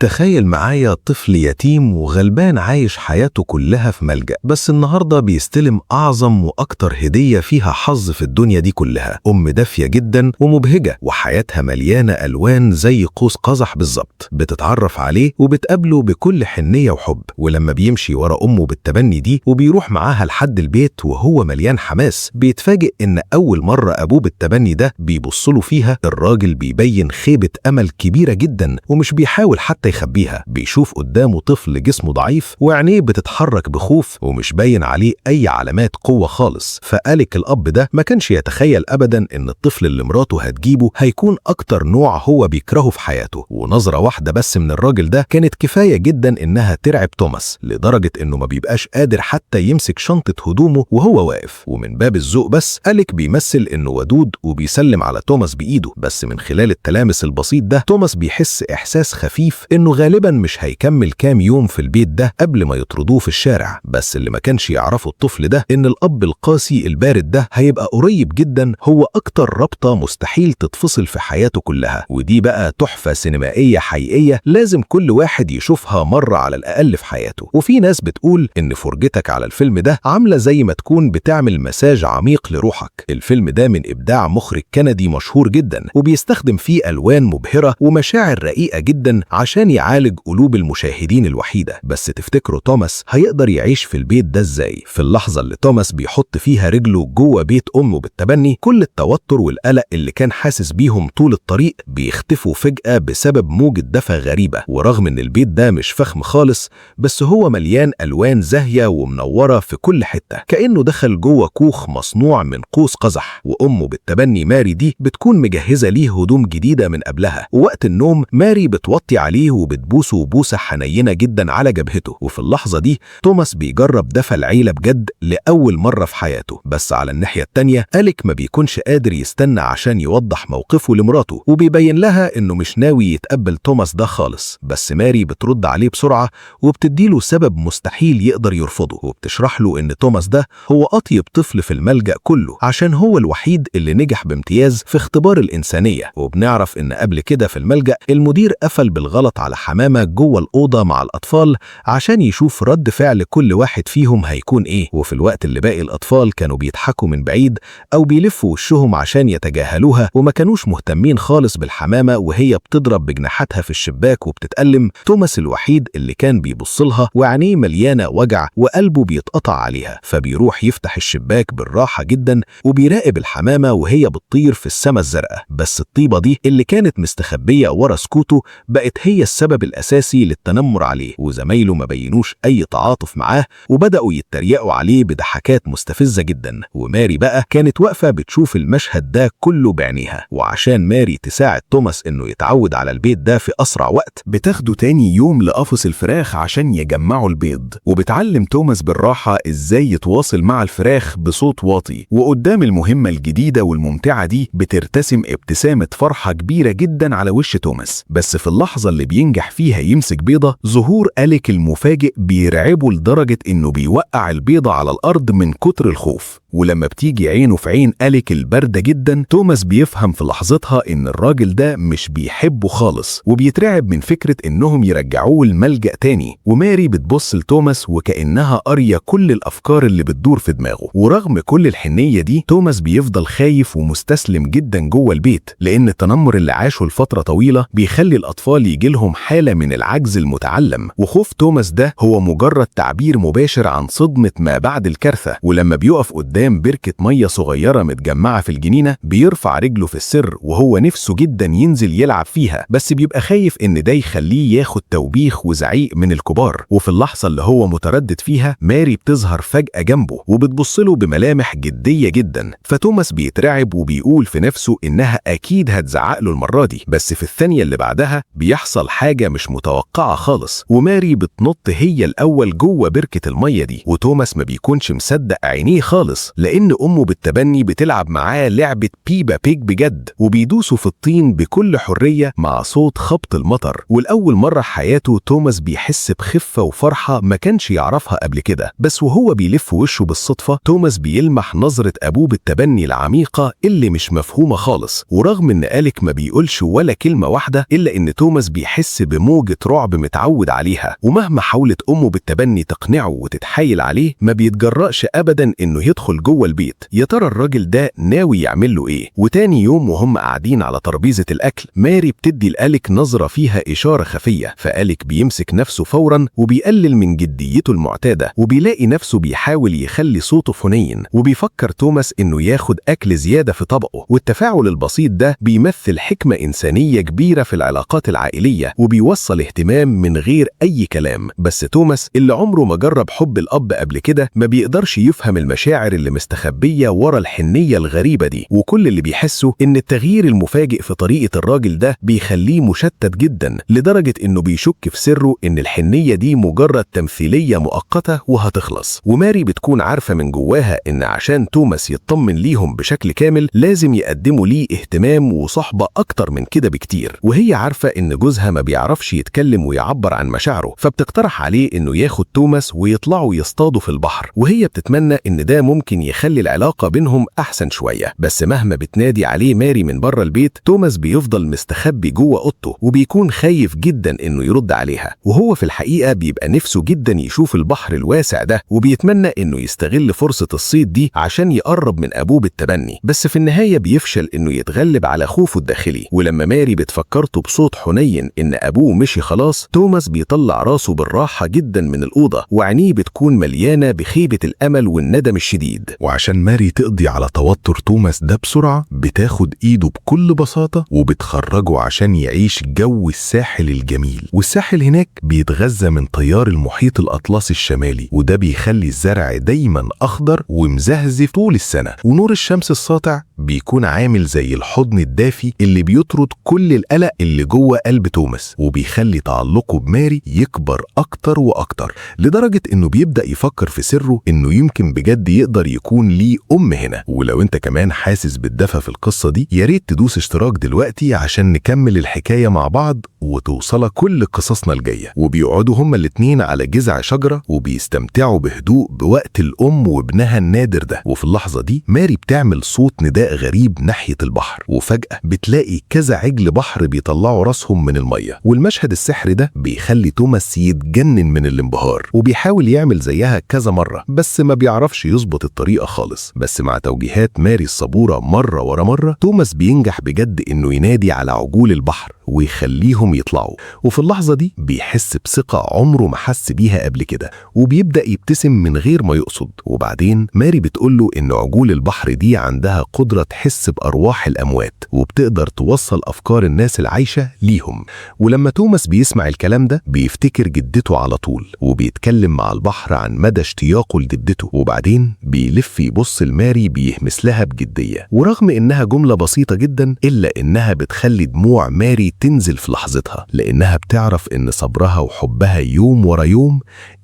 تخيل معايا طفل يتيم وغلبان عايش حياته كلها في ملجأ، بس النهاردة بيستلم أعظم وأكتر هدية فيها حظ في الدنيا دي كلها. أم دافية جدا ومبهجة وحياتها مليانة ألوان زي قوس قزح بالظبط، بتتعرف عليه وبتقابله بكل حنية وحب. ولما بيمشي ورا أمه بالتبني دي وبيروح معاها لحد البيت وهو مليان حماس، بيتفاجئ إن أول مرة أبوه بالتبني ده بيبصله فيها الراجل بيبين خيبة أمل كبيرة جدا ومش بيحاول حتى يخبيها. بيشوف قدامه طفل جسمه ضعيف وعينيه بتتحرك بخوف ومش باين عليه أي علامات قوة خالص. فأليك الأب ده ما كانش يتخيل أبدا إن الطفل اللي مراته هتجيبه هيكون أكتر نوع هو بيكرهه في حياته. ونظرة واحدة بس من الراجل ده كانت كفاية جدا إنها ترعب توماس، لدرجة إنه ما بيبقاش قادر حتى يمسك شنطة هدومه وهو واقف. ومن باب الذوق بس أليك بيمثل إنه ودود وبيسلم على توماس بإيده، بس من خلال التلامس البسيط ده توماس بيحس إحساس خفيف إنه غالبا مش هيكمل كام يوم في البيت ده قبل ما يطردوه في الشارع. بس اللي ما كانش يعرفه الطفل ده إن الأب القاسي البارد ده هيبقى قريب جدا هو أكتر رابطة مستحيل تتفصل في حياته كلها. ودي بقى تحفة سينمائية حقيقية لازم كل واحد يشوفها مرة على الأقل في حياته. وفي ناس بتقول إن فرجتك على الفيلم ده عاملة زي ما تكون بتعمل مساج عميق لروحك. الفيلم ده من إبداع مخرج كندي مشهور جدا وبيستخدم فيه ألوان مبهرة ومشاعر رقيقة جدا عشان يعالج قلوب المشاهدين الوحيدة. بس تفتكروا توماس هيقدر يعيش في البيت ده ازاي؟ في اللحظة اللي توماس بيحط فيها رجله جوه بيت أمه بالتبني، كل التوتر والقلق اللي كان حاسس بيهم طول الطريق بيختفوا فجأة بسبب موجة دفى غريبة. ورغم ان البيت ده مش فخم خالص، بس هو مليان ألوان زاهية ومنورة في كل حتة، كأنه دخل جوه كوخ مصنوع من قوس قزح. وأمه بالتبني ماري دي بتكون مجهزة ليه هدوم جديدة من قبلها، ووقت النوم ماري بتوطي عليه وبتبوسه بوسة حنينة جدا على جبهته. وفي اللحظة دي توماس بيجرب دفى العيلة بجد لأول مرة في حياته. بس على الناحية التانية أليك ما بيكونش قادر يستنى عشان يوضح موقفه لمراته، وبيبين لها إنه مش ناوي يتقبل توماس ده خالص. بس ماري بترد عليه بسرعة وبتديله سبب مستحيل يقدر يرفضه، وبتشرح له إن توماس ده هو أطيب طفل في الملجأ كله عشان هو الوحيد اللي نجح بامتياز في اختبار الإنسانية. وبنعرف إن قبل كده في الملجأ المدير قفل بالغلط على حمامة جوه الأوضة مع الأطفال عشان يشوف رد فعل كل واحد فيهم هيكون إيه. وفي الوقت اللي باقي الأطفال كانوا بيضحكوا من بعيد أو بيلفوا وشهم عشان يتجاهلوها وما كانوش مهتمين خالص بالحمامة وهي بتضرب بجناحاتها في الشباك وبتتألم، توماس الوحيد اللي كان بيبصلها وعينيه مليانة وجع وقلبه بيتقطع عليها. فبيروح يفتح الشباك بالراحة جدا وبيراقب الحمامة وهي بتطير في السما الزرقاء. بس الطيبة دي اللي كانت مستخبية ورا سكوته بقت هي السبب الأساسي للتنمر عليه. وزمايله ما بينوش أي تعاطف معاه وبدأوا يتريقوا عليه بضحكات مستفزة جدا. وماري بقى كانت واقفة بتشوف المشهد ده كله بعينيها. وعشان ماري تساعد توماس إنه يتعود على البيت ده في أسرع وقت، بتاخده تاني يوم لقفص الفراخ عشان يجمعوا البيض، وبتعلم توماس بالراحة إزاي يتواصل مع الفراخ بصوت واطي. وقدام المهمة الجديدة والممتعة دي بترتسم ابتسامة فرحة كبيرة جدا على وش توماس. بس في اللحظة اللي بينجح فيها يمسك بيضة، ظهور أليك المفاجئ بيرعبه لدرجة إنه بيوقع البيضة على الأرض من كتر الخوف. ولما بتيجي عينه في عين أليك الباردة جدا، توماس بيفهم في لحظتها إن الراجل ده مش بيحبه خالص، وبيترعب من فكرة إنهم يرجعوه الملجأ تاني. وماري بتبص لتوماس وكأنها قارية كل الأفكار اللي بتدور في دماغه. ورغم كل الحنية دي، توماس بيفضل خايف ومستسلم جدا جوه البيت، لأن التنمر اللي عاشه لفترة طويلة بيخلي الأطفال يجيلهم حالة من العجز المتعلم. وخوف توماس ده هو مجرد تعبير مباشر عن صدمة ما بعد الكارثة. ولما بيقف قدام بركة مية صغيرة متجمعة في الجنينة، بيرفع رجله في السر وهو نفسه جدا ينزل يلعب فيها، بس بيبقى خايف إن ده يخليه ياخد توبيخ وزعيق من الكبار. وفي اللحظة اللي هو متردد فيها، ماري بتظهر فجأة جنبه وبتبصله بملامح جدية جدا. فتوماس بيترعب وبيقول في نفسه إنها أكيد هتزعق له المرة دي. بس في الثانية اللي بعدها بيحصل حاجة مش متوقعة خالص، وماري بتنط هي الأول جوه بركة المية دي. وتوماس ما بيكونش مصدق عينيه خالص، لأن أمه بالتبني بتلعب معاه لعبة بيبا بيج بجد، وبيدوسوا في الطين بكل حرية مع صوت خبط المطر. والأول مرة حياته توماس بيحس بخفة وفرحة ما كانش يعرفها قبل كده. بس وهو بيلف وشه بالصدفة، توماس بيلمح نظرة أبوه بالتبني العميقة اللي مش مفهومة خالص. ورغم إن أليك ما بيقولش ولا كلمة واحدة، إلا إن توماس بيحس بيحس بموجة رعب متعود عليها، ومهما حاولت أمه بالتبني تقنعه وتتحايل عليه ما بيتجرأش أبدا إنه يدخل جوه البيت. يا ترى الراجل ده ناوي يعمل له إيه؟ وتاني يوم وهم قاعدين على ترابيزة الأكل، ماري بتدي لأليك نظرة فيها إشارة خفية، فأليك بيمسك نفسه فورا وبيقلل من جديته المعتادة، وبيلاقي نفسه بيحاول يخلي صوته فنين، وبيفكر توماس إنه ياخد أكل زيادة في طبقه. والتفاعل البسيط ده بيمثل حكمة إنسانية كبيرة في العلاقات العائلية، وبيوصل اهتمام من غير أي كلام. بس توماس اللي عمره ما جرب حب الأب قبل كده ما بيقدرش يفهم المشاعر اللي مستخبية ورا الحنية الغريبة دي، وكل اللي بيحسه إن التغيير المفاجئ في طريقة الراجل ده بيخليه مشتت جدا، لدرجة إنه بيشك في سره إن الحنية دي مجرد تمثيلية مؤقتة وهتخلص. وماري بتكون عارفة من جواها إن عشان توماس يطمن ليهم بشكل كامل لازم يقدموا ليه اهتمام وصحبة أكتر من كده بكتير، وهي عارفة إن جوزها ما بيعرفش يتكلم ويعبر عن مشاعره، فبتقترح عليه إنه ياخد توماس ويطلعوا يصطادوا في البحر، وهي بتتمنى إن ده ممكن يخلي العلاقة بينهم أحسن شوية. بس مهما بتنادي عليه ماري من بره البيت، توماس بيفضل مستخبي جوه أوضته وبيكون خايف جدا إنه يرد عليها، وهو في الحقيقة بيبقى نفسه جدا يشوف البحر الواسع ده، وبيتمنى إنه يستغل فرصة الصيد دي عشان يقرب من أبوه بالتبني. بس في النهاية بيفشل إنه يتغلب على خوفه الداخلي. ولما ماري بتفكرته بصوت حنين إن أبوه مشي خلاص، توماس بيطلع راسه بالراحة جدا من الأوضة، وعينيه بتكون مليانة بخيبة الأمل والندم الشديد. وعشان ماري تقضي على توتر توماس ده بسرعة، بتاخد إيده بكل بساطة وبتخرجه عشان يعيش جو الساحل الجميل. والساحل هناك بيتغذى من تيار المحيط الأطلسي الشمالي، وده بيخلي الزرع دايما أخضر ومزهزف طول السنة، ونور الشمس الساطع بيكون عامل زي الحضن الدافي اللي بيطرد كل القلق اللي جوه قلب توماس، وبيخلي تعلقه بماري يكبر أكتر وأكتر، لدرجة إنه بيبدأ يفكر في سره إنه يمكن بجد يقدر يكون ليه أم هنا. ولو أنت كمان حاسس بالدفى في القصة دي، ياريت تدوس اشتراك دلوقتي عشان نكمل الحكاية مع بعض وتوصلك كل قصصنا الجاية. وبيقعدوا هما الاتنين على جذع شجرة وبيستمتعوا بهدوء بوقت الأم وابنها النادر ده. وفي اللحظة دي ماري بتعمل صوت نداء غريب ناحية البحر، وفجأة بتلاقي كذا عجل بحر بيطلعوا راسهم من المية. والمشهد السحري ده بيخلي توماس يتجنن من الانبهار، وبيحاول يعمل زيها كذا مرة بس ما بيعرفش يظبط الطريقة خالص. بس مع توجيهات ماري الصبورة مرة ورا مرة، توماس بينجح بجد إنه ينادي على عجول البحر ويخليهم يطلعوا. وفي اللحظة دي بيحس بثقة عمره ما حس بيها قبل كده، وبيبدأ يبتسم من غير ما يقصد. وبعدين ماري بتقوله إن عجول البحر دي عندها قدرة تحس بأرواح الأموات، وبتقدر توصل أفكار الناس العايشة ليهم. ولما توماس بيسمع الكلام ده بيفتكر جدته على طول، وبيتكلم مع البحر عن مدى اشتياقه لجدته. وبعدين بيلف يبص لماري بيهمس لها بجدية، ورغم إنها جملة بسيطة جدا إلا إنها بتخلي دموع ماري تنزل في لحظتها، لأنها بتعرف إن صبرها وحبها يوم ورا يوم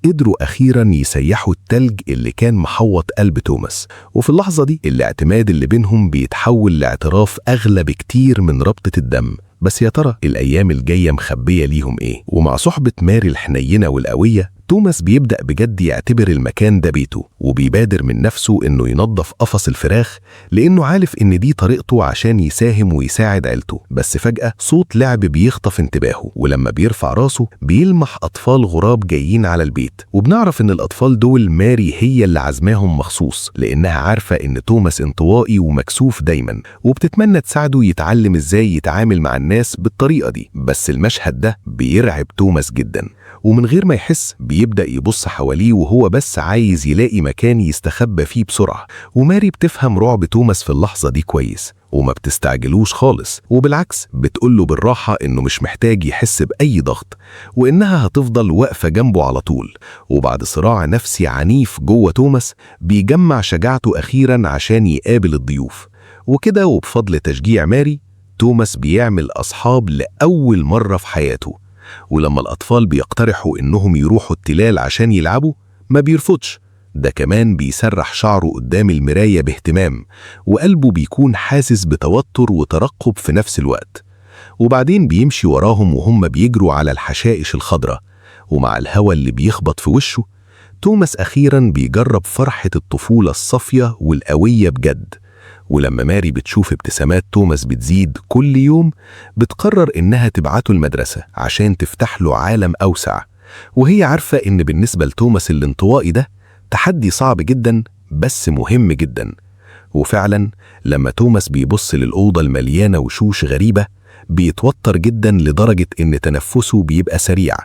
قدروا أخيرا يسيحوا التلج اللي كان محوط قلب توماس. وفي اللحظة دي الاعتماد اللي بينهم بيتحول لاعتراف أغلى بكتير من ربطة الدم. بس يا ترى الأيام الجاية مخبية ليهم إيه؟ ومع صحبة ماري الحنينة والقوية، توماس بيبدأ بجد يعتبر المكان ده بيته، وبيبادر من نفسه إنه ينظف قفص الفراخ لأنه عارف إن دي طريقته عشان يساهم ويساعد عيلته. بس فجأة صوت لعب بيخطف انتباهه، ولما بيرفع راسه بيلمح أطفال غراب جايين على البيت، وبنعرف إن الأطفال دول ماري هي اللي عزماهم مخصوص، لأنها عارفة إن توماس انطوائي ومكسوف دايما، وبتتمنى تساعده يتعلم إزاي يتعامل مع الناس بالطريقة دي. بس المشهد ده بيرعب توماس جدا، ومن غير ما يحس بيبدأ يبص حواليه وهو بس عايز يلاقي مكان يستخبى فيه بسرعة. وماري بتفهم رعب توماس في اللحظة دي كويس وما بتستعجلوش خالص، وبالعكس بتقوله بالراحة إنه مش محتاج يحس بأي ضغط، وإنها هتفضل واقفة جنبه على طول. وبعد صراع نفسي عنيف جوه توماس بيجمع شجاعته أخيرا عشان يقابل الضيوف. وكده وبفضل تشجيع ماري، توماس بيعمل أصحاب لأول مرة في حياته. ولما الأطفال بيقترحوا إنهم يروحوا التلال عشان يلعبوا ما بيرفضش، ده كمان بيسرح شعره قدام المراية باهتمام، وقلبه بيكون حاسس بتوتر وترقب في نفس الوقت. وبعدين بيمشي وراهم وهم بيجروا على الحشائش الخضراء، ومع الهواء اللي بيخبط في وشه توماس أخيرا بيجرب فرحة الطفولة الصافية والقوية بجد. ولما ماري بتشوف ابتسامات توماس بتزيد كل يوم، بتقرر إنها تبعته المدرسة عشان تفتح له عالم أوسع، وهي عارفة إن بالنسبة لتوماس الانطوائي ده تحدي صعب جدا بس مهم جدا. وفعلا لما توماس بيبص للأوضة المليانة وشوش غريبة بيتوتر جدا لدرجة إن تنفسه بيبقى سريع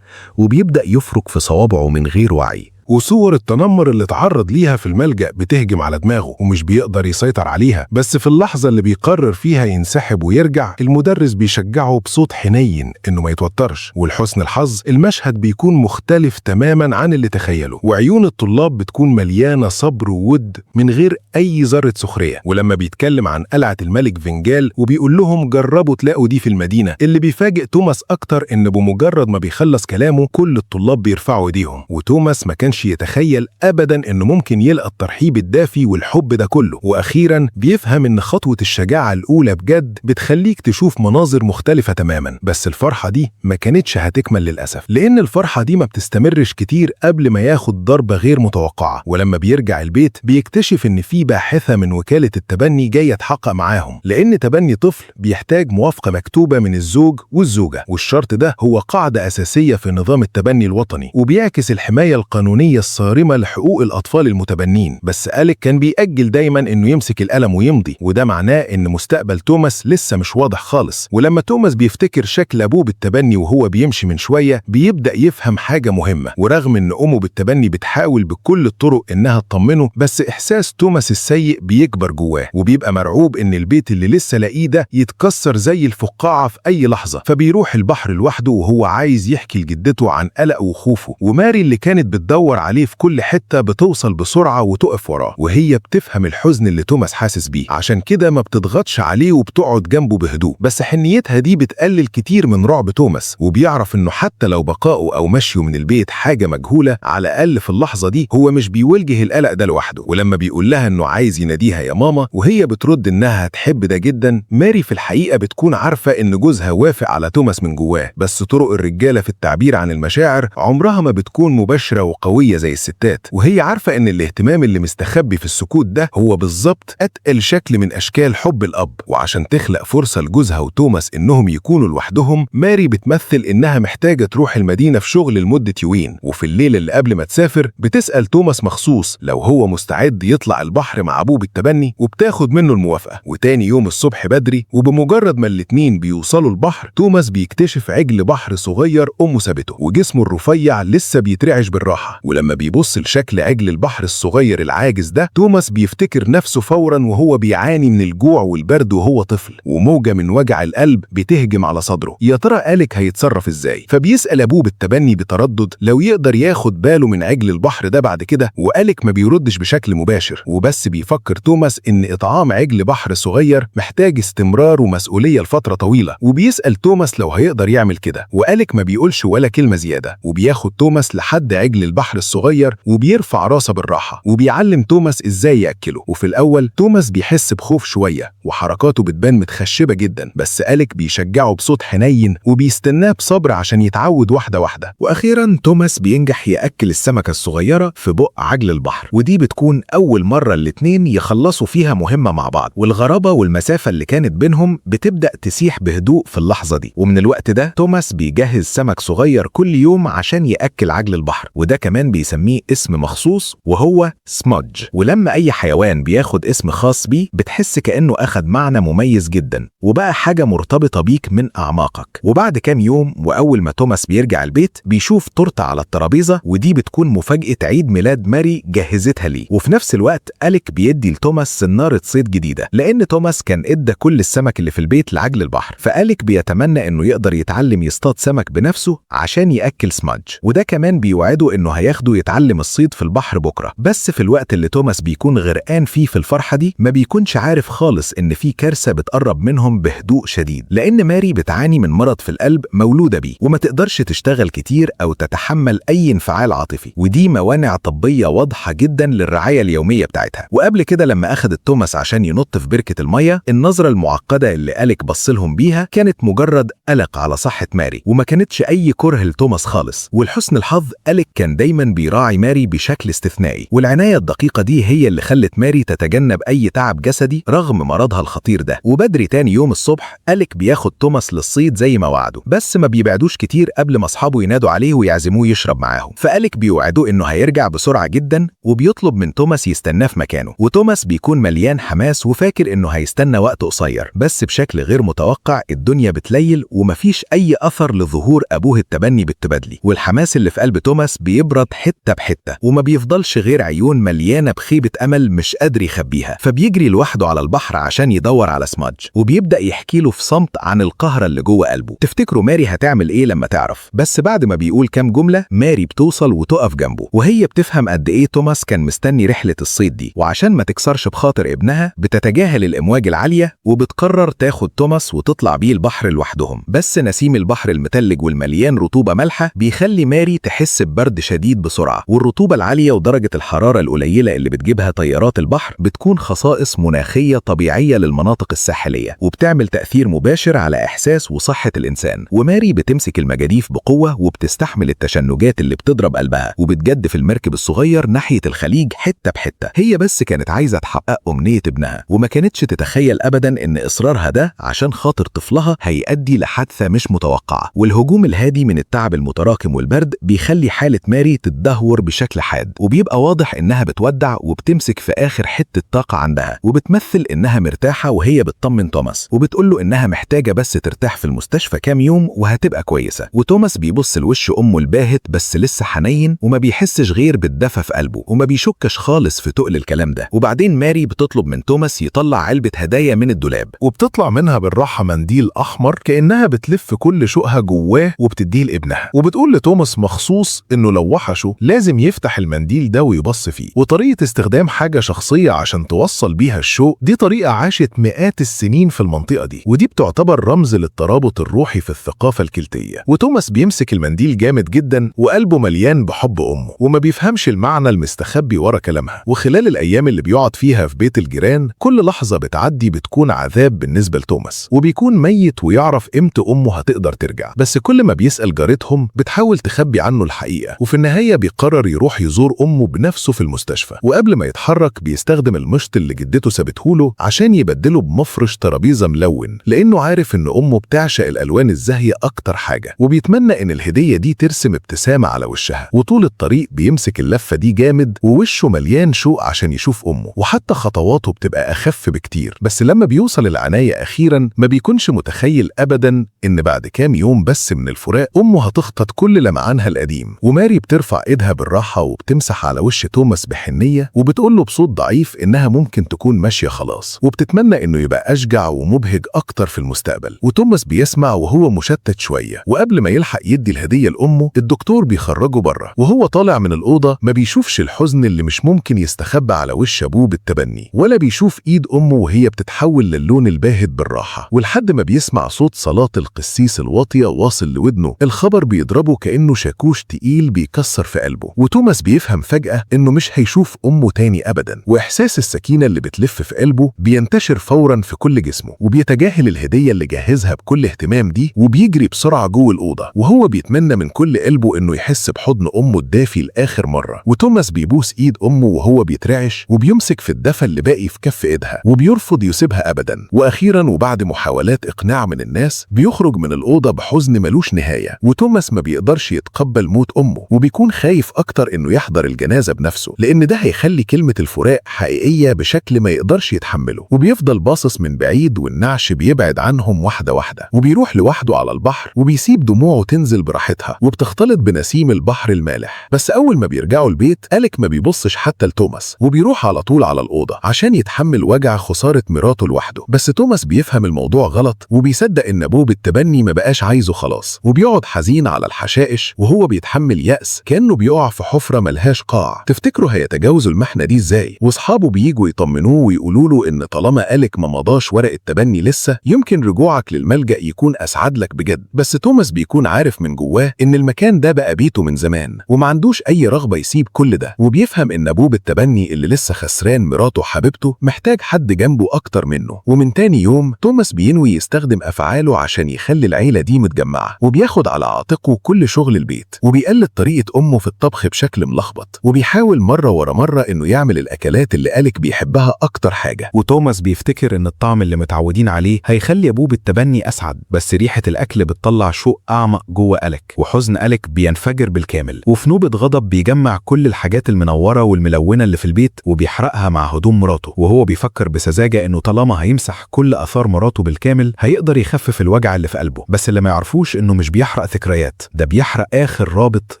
وبيبدأ يفرك في صوابعه من غير وعي. وصور التنمر اللي اتعرض ليها في الملجأ بتهجم على دماغه ومش بيقدر يسيطر عليها، بس في اللحظة اللي بيقرر فيها ينسحب ويرجع المدرس بيشجعه بصوت حنين إنه ما يتوترش، ولحسن الحظ المشهد بيكون مختلف تماما عن اللي تخيله، وعيون الطلاب بتكون مليانة صبر وود من غير أي ذرة سخرية. ولما بيتكلم عن قلعة الملك فينجال وبيقول لهم جربوا تلاقوا دي في المدينة، اللي بيفاجئ توماس أكتر إن بمجرد ما بيخلص كلامه كل الطلاب بيرفعوا ايديهم، وتوماس ما كانش يتخيل أبدا إنه ممكن يلقى الترحيب الدافي والحب ده كله. وأخيرا بيفهم إن خطوة الشجاعة الأولى بجد بتخليك تشوف مناظر مختلفة تماما. بس الفرحة دي ما كانتش هتكمل للأسف، لأن الفرحة دي ما بتستمرش كتير قبل ما ياخد ضربة غير متوقعة. ولما بيرجع البيت بيكتشف إن في باحثة من وكالة التبني جاية تحقق معاهم، لأن تبني طفل بيحتاج موافقة مكتوبة من الزوج والزوجة، والشرط ده هو قاعدة أساسية في نظام التبني الوطني وبيعكس الحماية القانونية الصارمة لحقوق الأطفال المتبنين. بس أليك كان بيأجل دايما إنه يمسك القلم ويمضي، وده معناه إن مستقبل توماس لسه مش واضح خالص. ولما توماس بيفتكر شكل أبوه بالتبني وهو بيمشي من شوية بيبدأ يفهم حاجة مهمة، ورغم إن أمه بالتبني بتحاول بكل الطرق إنها تطمنه، بس إحساس توماس السيء بيكبر جواه وبيبقى مرعوب إن البيت اللي لسه لاقيه ده يتكسر زي الفقاعة في أي لحظة. فبيروح البحر لوحده وهو عايز يحكي لجدته عن قلقه وخوفه، وماري اللي كانت بتدور عليه في كل حتة بتوصل بسرعة وتقف وراه، وهي بتفهم الحزن اللي توماس حاسس بيه، عشان كده ما بتضغطش عليه وبتقعد جنبه بهدوء. بس حنيتها دي بتقلل كتير من رعب توماس، وبيعرف انه حتى لو بقائه او مشيه من البيت حاجة مجهولة، على الاقل في اللحظة دي هو مش بيواجه القلق ده لوحده. ولما بيقول لها انه عايز يناديها يا ماما وهي بترد انها هتحب ده جدا، ماري في الحقيقة بتكون عارفة ان جوزها وافق على توماس من جواه، بس طرق الرجالة في التعبير عن المشاعر عمرها ما بتكون مباشرة وقوية زي الستات، وهي عارفة ان الاهتمام اللي مستخبي في السكوت ده هو بالظبط اتقل شكل من اشكال حب الاب. وعشان تخلق فرصة لجوزها وتوماس انهم يكونوا لوحدهم، ماري بتمثل انها محتاجة تروح المدينة في شغل لمدة يومين، وفي الليلة اللي قبل ما تسافر بتسأل توماس مخصوص لو هو مستعد يطلع البحر مع ابوه بالتبني، وبتاخد منه الموافقة. وتاني يوم الصبح بدري وبمجرد ما الاتنين بيوصلوا البحر، توماس بيكتشف عجل بحر صغير امه سابته وجسمه الرفيع لسه بيترعش بالراحة. ولما بيبص لشكل عجل البحر الصغير العاجز ده، توماس بيفتكر نفسه فورا وهو بيعاني من الجوع والبرد وهو طفل، وموجة من وجع القلب بتهجم على صدره. يا ترى أليك هيتصرف ازاي؟ فبيسأل ابوه بالتبني بتردد لو يقدر ياخد باله من عجل البحر ده بعد كده، وأليك ما بيردش بشكل مباشر، وبس بيفكر توماس ان اطعام عجل بحر صغير محتاج استمرار ومسؤولية لفترة طويلة، وبيسأل توماس لو هيقدر يعمل كده، وأليك ما بيقولش ولا كلمة زيادة، وبياخد توماس لحد عجل البحر الصغير وبيرفع راسه بالراحة وبيعلم توماس ازاي يأكله. وفي الأول توماس بيحس بخوف شوية وحركاته بتبان متخشبة جدا، بس أليك بيشجعه بصوت حنين وبيستناه بصبر عشان يتعود واحدة واحدة. وأخيرا توماس بينجح يأكل السمكة الصغيرة في بق عجل البحر، ودي بتكون أول مرة الاتنين يخلصوا فيها مهمة مع بعض، والغرابة والمسافة اللي كانت بينهم بتبدأ تسيح بهدوء في اللحظة دي. ومن الوقت ده توماس بيجهز سمك صغير كل يوم عشان يأكل عجل البحر، وده كمان بيسميه اسم مخصوص وهو سمودج. ولما أي حيوان بياخد اسم خاص بيه بتحس كأنه أخد معنى مميز جدا وبقى حاجة مرتبطة بيك من أعماقك. وبعد كام يوم وأول ما توماس بيرجع البيت بيشوف تورتة على الترابيزة، ودي بتكون مفاجأة عيد ميلاد ماري جهزتها ليه. وفي نفس الوقت أليك بيدي لتوماس سنارة صيد جديدة، لأن توماس كان ادى كل السمك اللي في البيت لعجل البحر، فأليك بيتمنى إنه يقدر يتعلم يصطاد سمك بنفسه عشان يأكل سمودج، وده كمان بيوعده إنه هياخده يتعلم الصيد في البحر بكرة. بس في الوقت اللي توماس بيكون غرقان فيه في الفرحة دي ما بيكونش عارف خالص إن في كارثة بتقرب منهم بهدوء شديد، لأن ماري بتعاني من مرض في القلب مولودة بيه وما تقدرش تشتغل كتير أو تتحمل أي انفعال عاطفي، ودي موانع طبية واضحة جدا للرعاية اليومية بتاعتها. وقبل كده لما أخدت توماس عشان ينط في بركة المية، النظرة المعقدة اللي أليك بصلهم بيها كانت مجرد قلق على صحة ماري وما كانتش أي كره لتوماس خالص. ولحسن الحظ أليك كان دايما دايما بيراعي ماري بشكل استثنائي، والعناية الدقيقة دي هي اللي خلت ماري تتجنب أي تعب جسدي رغم مرضها الخطير ده. وبدري تاني يوم الصبح أليك بياخد توماس للصيد زي ما وعده، بس ما بيبعدوش كتير قبل ما أصحابه ينادوا عليه ويعزموه يشرب معاهم. فأليك بيوعدوه إنه هيرجع بسرعة جدا، وبيطلب من توماس يستناه في مكانه. وتوماس بيكون مليان حماس وفاكر إنه هيستنى وقت قصير، بس بشكل غير متوقع الدنيا بتليل ومفيش أي أثر لظهور أبوه التبني بالتبادلي. والحماس اللي في قلب توماس بيبرد حتة بحتة، وما بيفضلش غير عيون مليانة بخيبة أمل مش قادر يخبيها. فبيجري لوحده على البحر عشان يدور على سمادج، وبيبدأ يحكي له في صمت عن القهرة اللي جوه قلبه. تفتكروا ماري هتعمل إيه لما تعرف؟ بس بعد ما بيقول كام جملة ماري بتوصل وتقف جنبه، وهي بتفهم قد إيه توماس كان مستني رحلة الصيد دي، وعشان ما تكسرش بخاطر ابنها بتتجاهل الأمواج العالية وبتقرر تاخد توماس وتطلع بيه البحر لوحدهم. بس نسيم البحر المتلج والمليان رطوبة مالحة بيخلي ماري تحس ببرد شديد بسرعة، والرطوبة العالية ودرجة الحرارة القليلة اللي بتجيبها تيارات البحر بتكون خصائص مناخية طبيعية للمناطق الساحلية، وبتعمل تأثير مباشر على إحساس وصحة الإنسان. وماري بتمسك المجاديف بقوة وبتستحمل التشنجات اللي بتضرب قلبها، وبتجدف المركب الصغير ناحية الخليج حتة بحتة. هي بس كانت عايزة تحقق أمنية ابنها، وما كانتش تتخيل أبدا إن إصرارها ده عشان خاطر طفلها هيؤدي لحادثة مش متوقعة. والهجوم الهادي من التعب المتراكم والبرد بيخلي حالة ماري تتدهور بشكل حاد، وبيبقى واضح إنها بتودع وبتمسك في آخر حتة طاقة عندها، وبتمثل إنها مرتاحة وهي بتطمن توماس، وبتقول له إنها محتاجة بس ترتاح في المستشفى كام يوم وهتبقى كويسة. وتوماس بيبص لوش أمه الباهت بس لسه حنين، وما بيحسش غير بالدفى في قلبه، وما بيشكش خالص في تقل الكلام ده. وبعدين ماري بتطلب من توماس يطلع علبة هدايا من الدولاب، وبتطلع منها بالراحة منديل أحمر كأنها بتلف كل شوقها جواه وبتديه لابنها، وبتقول لتوماس مخصوص إنه لو وحشه لازم يفتح المنديل ده ويبص فيه. وطريقة استخدام حاجة شخصية عشان توصل بيها الشوق دي طريقة عاشت مئات السنين في المنطقة دي، ودي بتعتبر رمز للترابط الروحي في الثقافة الكلتية. وتوماس بيمسك المنديل جامد جدا وقلبه مليان بحب أمه، وما بيفهمش المعنى المستخبي ورا كلامها. وخلال الأيام اللي بيقعد فيها في بيت الجيران كل لحظة بتعدي بتكون عذاب بالنسبة لتوماس، وبيكون ميت ويعرف امتى أمه هتقدر ترجع. بس كل ما بيسأل جارتهم بتحاول تخبي عنه الحقيقة، وفي النهاية بيقرر يروح يزور أمه بنفسه في المستشفى. وقبل ما يتحرك بيستخدم المشط اللي جدته سابتهوله عشان يبدله بمفرش ترابيزة ملون، لأنه عارف إن أمه بتعشق الألوان الزاهية أكتر حاجة، وبيتمنى إن الهدية دي ترسم ابتسامة على وشها. وطول الطريق بيمسك اللفة دي جامد ووشه مليان شوق عشان يشوف أمه، وحتى خطواته بتبقى أخف بكتير. بس لما بيوصل العناية أخيرا ما بيكونش متخيل أبدا إن بعد كام يوم بس من الفراق أمه هتخطط كل لمعانها القديم. وماري بترفع إيدها بالراحة وبتمسح على وش توماس بحنية، وبتقول له بصوت ضعيف إنها ممكن تكون ماشية خلاص، وبتتمنى إنه يبقى أشجع ومبهج أكتر في المستقبل. وتوماس بيسمع وهو مشتت شوية، وقبل ما يلحق يدي الهدية لأمه الدكتور بيخرجه بره، وهو طالع من الأوضة ما بيشوفش الحزن اللي مش ممكن يستخبى على وش أبوه بالتبني، ولا بيشوف إيد أمه وهي بتتحول للون الباهت بالراحة. ولحد ما بيسمع صوت صلاة القسيس الواطية واصل لودنه، الخبر بيضربه كأنه شاكوش تقيل بيكسر في قلبه. وتوماس بيفهم فجأة إنه مش هيشوف أمه تاني أبدا، وإحساس السكينة اللي بتلف في قلبه بينتشر فورا في كل جسمه، وبيتجاهل الهدية اللي جهزها بكل اهتمام دي، وبيجري بسرعة جوه الأوضة وهو بيتمنى من كل قلبه إنه يحس بحضن أمه الدافي لآخر مرة. وتوماس بيبوس إيد أمه وهو بيترعش، وبيمسك في الدفى اللي باقي في كف إيدها، وبيرفض يسيبها أبدا. وأخيرا وبعد محاولات إقناع من الناس بيخرج من الأوضة بحزن ملوش نهاية. وتوماس ما بيقدرش يتقبل موت أمه، وبيكون خايف أكتر إنه يحضر الجنازة بنفسه، لأن ده هيخلي كلمة الفراق حقيقية بشكل ما يقدرش يتحمله. وبيفضل باصص من بعيد والنعش بيبعد عنهم واحدة واحدة، وبيروح لوحده على البحر وبيسيب دموعه تنزل براحتها وبتختلط بنسيم البحر المالح. بس أول ما بيرجعوا البيت أليك ما بيبصش حتى لتوماس، وبيروح على طول على الأوضة عشان يتحمل وجع خسارة مراته لوحده. بس توماس بيفهم الموضوع غلط، وبيصدق إن أبوه بالتبني ما بقاش عايزه خلاص، وبيقعد حزين على الحشائش وهو بيتحمل يأس كأنه بيقع في حفرة ملهاش قاع. تفتكروا هيتجاوزوا المحنة دي إزاي؟ وأصحابه بييجوا يطمنوه ويقولوا له إن طالما أليك ما مضاش ورق التبني لسه يمكن رجوعك للملجأ يكون أسعد لك بجد. بس توماس بيكون عارف من جواه إن المكان ده بقى بيته من زمان، وما عندوش أي رغبة يسيب كل ده. وبيفهم إن أبوه بالتبني اللي لسه خسران مراته حبيبته محتاج حد جنبه أكتر منه. ومن تاني يوم توماس بينوي يستخدم أفعاله عشان يخلي العيلة دي متجمعة، وبياخد على عاتقه كل شغل البيت، وبيقلد طريقة أمه أمه في الطبخ بشكل ملخبط، وبيحاول مرة ورا مرة إنه يعمل الأكلات اللي أليك بيحبها أكتر حاجة. وتوماس بيفتكر إن الطعم اللي متعودين عليه هيخلي أبوه بالتبني أسعد، بس ريحة الأكل بتطلع شوق أعمق جوه أليك، وحزن أليك بينفجر بالكامل. وفي نوبة غضب بيجمع كل الحاجات المنورة والملونة اللي في البيت وبيحرقها مع هدوم مراته، وهو بيفكر بسذاجة إنه طالما هيمسح كل آثار مراته بالكامل هيقدر يخفف الوجع اللي في قلبه. بس اللي ما يعرفوش إنه مش بيحرق ذكريات، ده بيحرق آخر رابط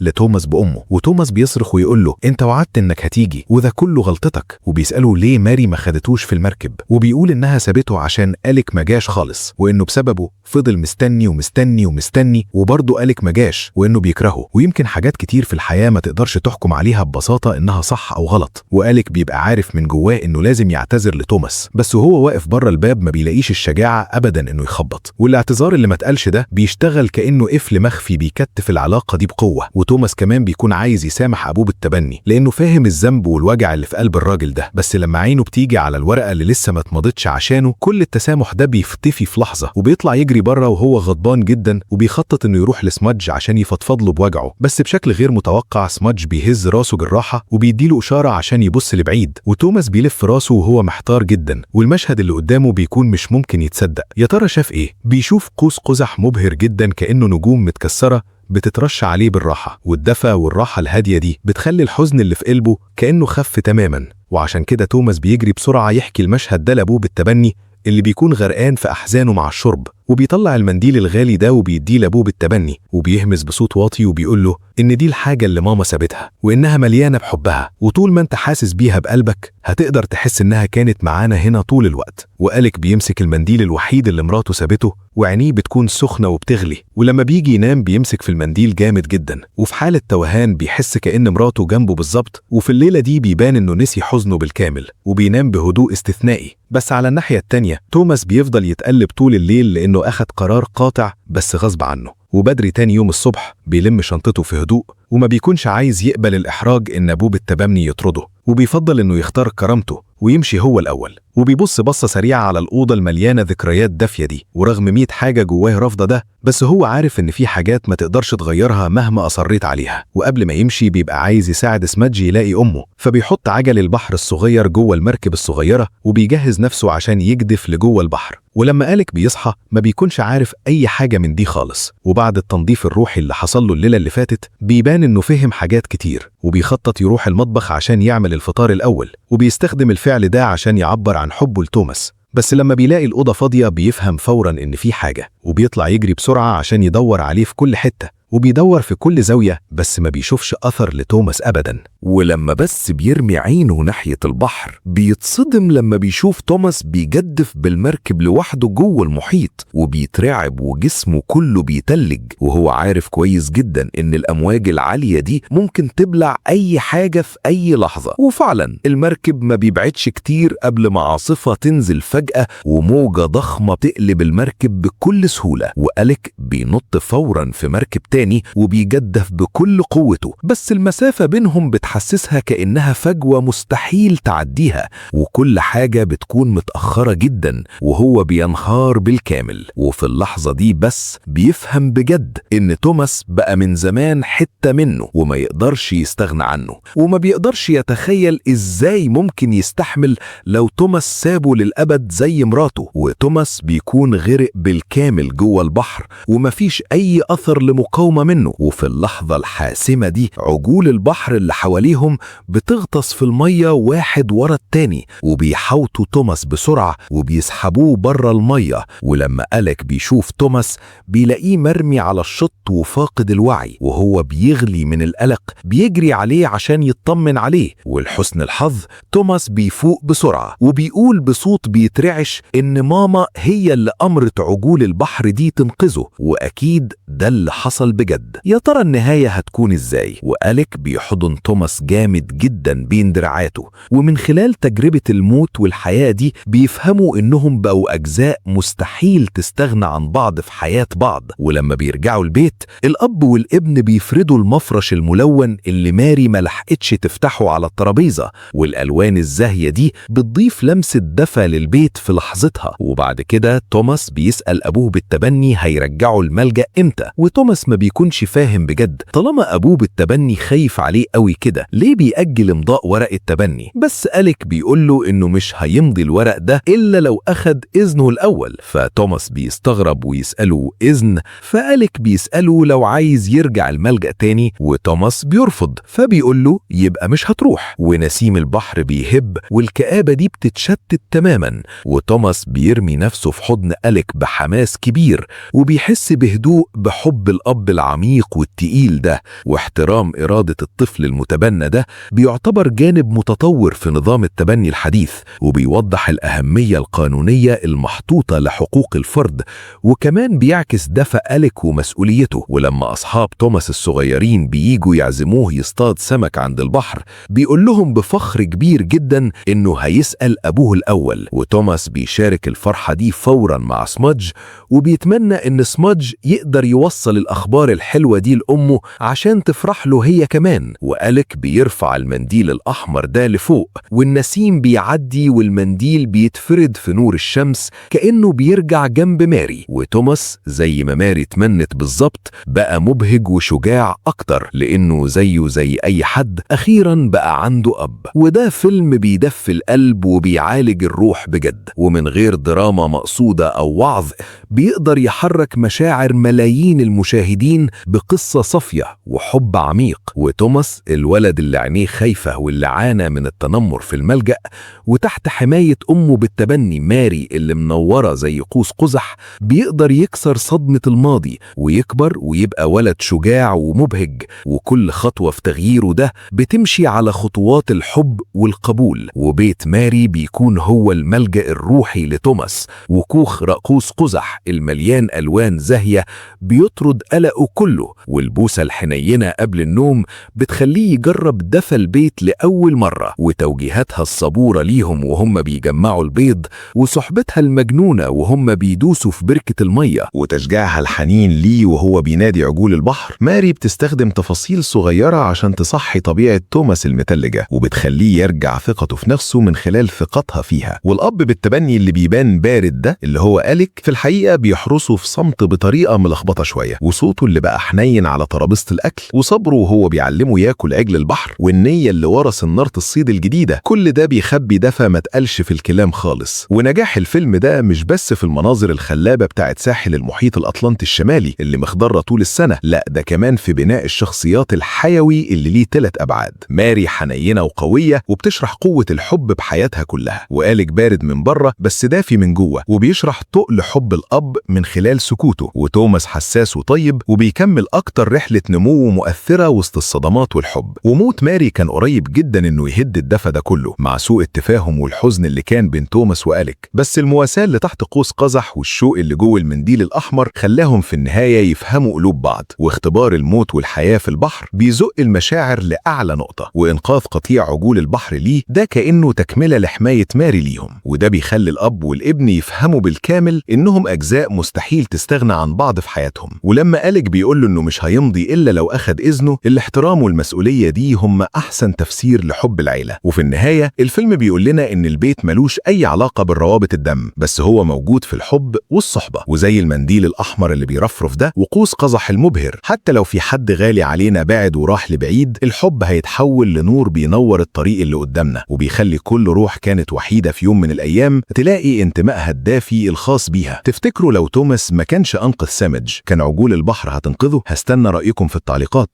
لتوماس بأمه. وتوماس بيصرخ ويقول له أنت وعدت إنك هتيجي وده كله غلطتك. وبيسأله ليه ماري ما خدتوش في المركب، وبيقول إنها سابته عشان أليك ما جاش خالص، وإنه بسببه فضل مستني ومستني ومستني وبرضه أليك ما جاش، وإنه بيكرهه. ويمكن حاجات كتير في الحياة ما تقدرش تحكم عليها ببساطة إنها صح أو غلط، وأليك بيبقى عارف من جواه إنه لازم يعتذر لتوماس، بس وهو واقف بره الباب ما بيلاقيش الشجاعة أبدا إنه يخبط. والاعتذار اللي ما اتقالش ده بيشتغل كأنه قفل مخفي بيكتف العلاقة دي بقوة. وتوماس كمان بيكون عايز يسامح أبوه بالتبني لأنه فاهم الذنب والوجع اللي في قلب الراجل ده، بس لما عينه بتيجي على الورقة اللي لسه ما اتمضتش عشانه كل التسامح ده بيختفي في لحظة، وبيطلع يجري بره وهو غضبان جدا، وبيخطط إنه يروح لسمادج عشان يفضفض له بوجعه. بس بشكل غير متوقع سمادج بيهز راسه بالراحة وبيديله إشارة عشان يبص لبعيد، وتوماس بيلف راسه وهو محتار جدا، والمشهد اللي قدامه بيكون مش ممكن يتصدق. يا ترى شاف إيه؟ بيشوف قوس قزح مبهر جدا كأنه نجوم متكسرة بتترش عليه بالراحة، والدفى والراحة الهادية دي بتخلي الحزن اللي في قلبه كأنه خف تماما. وعشان كده توماس بيجري بسرعة يحكي المشهد ده لأبوه بالتبني اللي بيكون غرقان في أحزانه مع الشرب، وبيطلع المنديل الغالي ده وبيديه لأبوه بالتبني، وبيهمس بصوت واطي وبيقول له إن دي الحاجة اللي ماما سابتها وإنها مليانة بحبها، وطول ما أنت حاسس بيها بقلبك هتقدر تحس إنها كانت معانا هنا طول الوقت. وأليك بيمسك المنديل الوحيد اللي مراته سابته وعينيه بتكون سخنة وبتغلي، ولما بيجي ينام بيمسك في المنديل جامد جدا، وفي حالة توهان بيحس كأن مراته جنبه بالظبط. وفي الليلة دي بيبان إنه نسي حزنه بالكامل وبينام بهدوء استثنائي. بس على الناحية التانية توماس بيفضل يتقلب طول الليل لأنه أخد قرار قاطع بس غصب عنه، وبدري تاني يوم الصبح بيلم شنطته في هدوء وما بيكونش عايز يقبل الإحراج إن أبوه بالتبني يطرده، وبيفضل إنه يختار كرامته ويمشي هو الأول. وبيبص بصة سريعة على الأوضة المليانة ذكريات دافية دي، ورغم 100 حاجة جواه رافضة ده، بس هو عارف إن في حاجات ما تقدرش تغيرها مهما أصريت عليها. وقبل ما يمشي بيبقى عايز يساعد سمادج يلاقي أمه، فبيحط عجل البحر الصغير جوه المركب الصغيرة وبيجهز نفسه عشان يجدف لجوه البحر. ولما أليك بيصحى ما بيكونش عارف أي حاجة من دي خالص، وبعد التنظيف الروحي اللي حصل له الليلة اللي فاتت بيبان إنه فهم حاجات كتير، وبيخطط يروح المطبخ عشان يعمل الفطار الأول، وبيستخدم الفعل ده عشان يعبر عن حبه لتوماس. بس لما بيلاقي الأوضة فاضية بيفهم فوراً إن في حاجة، وبيطلع يجري بسرعة عشان يدور عليه في كل حتة، وبيدور في كل زاوية بس ما بيشوفش أثر لتوماس أبداً. ولما بس بيرمي عينه ناحية البحر بيتصدم لما بيشوف توماس بيجدف بالمركب لوحده جوه المحيط، وبيترعب وجسمه كله بيتلج، وهو عارف كويس جدا إن الأمواج العالية دي ممكن تبلع أي حاجة في أي لحظة. وفعلا المركب ما بيبعدش كتير قبل ما عاصفة تنزل فجأة وموجة ضخمة تقلب المركب بكل سهولة، وأليك بينط فورا في مركب تاني وبيجدف بكل قوته، بس المسافة بينهم بتحسسها كأنها فجوة مستحيل تعديها، وكل حاجة بتكون متأخرة جدا، وهو بينهار بالكامل. وفي اللحظة دي بس بيفهم بجد إن توماس بقى من زمان حتة منه وما يقدرش يستغنى عنه، وما بيقدرش يتخيل إزاي ممكن يستحمل لو توماس سابه للأبد زي مراته. وتوماس بيكون غرق بالكامل جوه البحر ومفيش أي أثر لمقاومة منه. وفي اللحظة الحاسمة دي عجول البحر اللي حواليهم بتغطس في المية واحد ورا التاني، وبيحوطوا توماس بسرعة وبيسحبوه بره المية. ولما أليك بيشوف توماس بيلاقيه مرمي على الشط وفاقد الوعي، وهو بيغلي من القلق بيجري عليه عشان يطمن عليه. ولحسن الحظ توماس بيفوق بسرعة وبيقول بصوت بيترعش إن ماما هي اللي أمرت عجول البحر دي تنقذه، وأكيد ده اللي حصل بجد. يا ترى النهاية هتكون إزاي؟ وأليك بيحضن توماس جامد جدا بين دراعاته، ومن خلال تجربة الموت والحياة دي بيفهموا إنهم بقوا أجزاء مستحيل تستغنى عن بعض في حياة بعض. ولما بيرجعوا البيت الأب والابن بيفردوا المفرش الملون اللي ماري ما لحقتش تفتحه على الترابيزة، والألوان الزاهية دي بتضيف لمسة دفى للبيت في لحظتها. وبعد كده توماس بيسأل أبوه بالتبني هيرجعوا الملجأ إمتى، وتوماس ما بيكونش فاهم بجد، طالما أبوه بالتبني خايف عليه قوي كده ليه بيأجل إمضاء ورق التبني؟ بس أليك بيقوله إنه مش هيمضي الورق ده إلا لو أخد إذنه الأول. فتوماس بيستغرب ويسأله إذن، فأليك بيسأله لو عايز يرجع الملجأ تاني، وتوماس بيرفض، فبيقوله يبقى مش هتروح. ونسيم البحر بيهب والكآبة دي بتتشتت تماما، وتوماس بيرمي نفسه في حضن أليك بحماس كبير، وبيحس بهدوء بحب الأب العميق والتقيل ده. واحترام إرادة الطفل المتبنى ده بيعتبر جانب متطور في نظام التبني الحديث، وبيوضح الأهمية القانونية المحطوطة لحقوق الفرد، وكمان بيعكس دفء أليك ومسؤوليته. ولما أصحاب توماس الصغيرين بييجوا يعزموه يصطاد سمك عند البحر، بيقول لهم بفخر كبير جدا إنه هيسأل أبوه الأول. وتوماس بيشارك الفرحة دي فورا مع سمادج، وبيتمنى إن سمادج يقدر يوصل الأخبار الحلوة دي لأمه عشان تفرح له هي كمان. وأليك بيرفع المنديل الأحمر ده لفوق، والنسيم بيعدي والمنديل بيتفرد في نور الشمس كأنه بيرجع جنب ماري. وتوماس زي ما ماري تمنت بالظبط بقى مبهج وشجاع أكتر، لأنه زيه زي أي حد أخيرا بقى عنده أب. وده فيلم بيدفي القلب وبيعالج الروح بجد، ومن غير دراما مقصودة أو وعظ بيقدر يحرك مشاعر ملايين المشاهدين بقصة صافية وحب عميق. وتوماس الولد اللي عينيه خايفة واللي عانى من التنمر في الملجأ وتحت حماية أمه بالتبني ماري اللي منورة زي قوس قزح، بيقدر يكسر صدمة الماضي ويكبر ويبقى ولد شجاع ومبهج. وكل خطوة في تغييره ده بتمشي على خطوات الحب والقبول. وبيت ماري بيكون هو الملجأ الروحي لتوماس، وكوخ قوس قزح المليان ألوان زاهية بيطرد قلقه كله. والبوسة الحنينة قبل النوم بتخليه يجرب دفى البيت لأول مرة، وتوجيهاتها الصبورة ليهم وهم بيجمعوا البيض، وصحبتها المجنونة وهم بيدوسوا في بركة المية، وتشجيعها الحنين ليه وهو بينادي عجول البحر. ماري بتستخدم تفاصيل صغيرة عشان تصحي طبيعة توماس المتلجة، وبتخليه يرجع ثقته في نفسه من خلال ثقتها فيها. والأب بالتبني اللي بيبان بارد ده اللي هو أليك في الحقيقة بيحرسه في صمت بطريقة ملخبطة شوية، وصوته اللي بقى حنين على ترابيزة الأكل، وصبره وهو بيعلمه ياكل عجل البحر، والنية اللي ورا صنارة الصيد الجديدة، كل ده بيخبي دفى ما تقلش في الكلام خالص. ونجاح الفيلم ده مش بس في المناظر الخلابة بتاعت ساحل المحيط الأطلنطي الشمالي اللي مخضرة طول السنة، لا ده كمان في بناء الشخصيات الحيوي اللي ليه 3 أبعاد. ماري حنينة وقوية وبتشرح قوة الحب بحياتها كلها، وأليك بارد من بره بس دافي من جوه وبيشرح تقل حب الأب من خلال سكوته. وتوماس حساس وطيب وبيكمل أكتر رحلة نمو مؤثرة وسط الصدمات والحب. وموت ماري كان قريب جدا إنه يهد الدفى ده كله مع سوء التفاهم والحزن اللي كان بين توماس وأليك، بس المواساة اللي تحت قوس قزح والشوق اللي جوه المنديل الأحمر خلاهم في النهاية يفهموا قلوب بعض. واختبار الموت والحياة في البحر بيزق المشاعر لأعلى نقطة، وإنقاذ قطيع عجول البحر ليه ده كأنه تكملة لحماية ماري ليهم. وده بيخلي الأب والابن يفهموا بالكامل إنهم أجزاء مستحيل تستغنى عن بعض في حياتهم. ولما أليك بيقول له إنه مش هيمضي إلا لو أخد إذنه، الاحترام والمسؤولية دي هم أحسن تفسير لحب العيلة. وفي النهاية الفيلم بيقول لنا إن البيت ملوش أي علاقة بالروابط الدم، بس هو موجود في الحب والصحبة، وزي المنديل الأحمر اللي بيرفرف ده وقوس قزح المبهر، حتى لو في حد غالي علينا بعد وراح لبعيد، الحب هيتحول لنور بينور الطريق اللي قدامنا، وبيخلي كل روح كانت وحيدة في يوم من الأيام تلاقي انتمائها الدافي الخاص بيها. تفتكروا لو توماس ما كانش أنقذ سامج كان عجول البحر هتنقذه؟ هستنى رأيكم في التعليقات.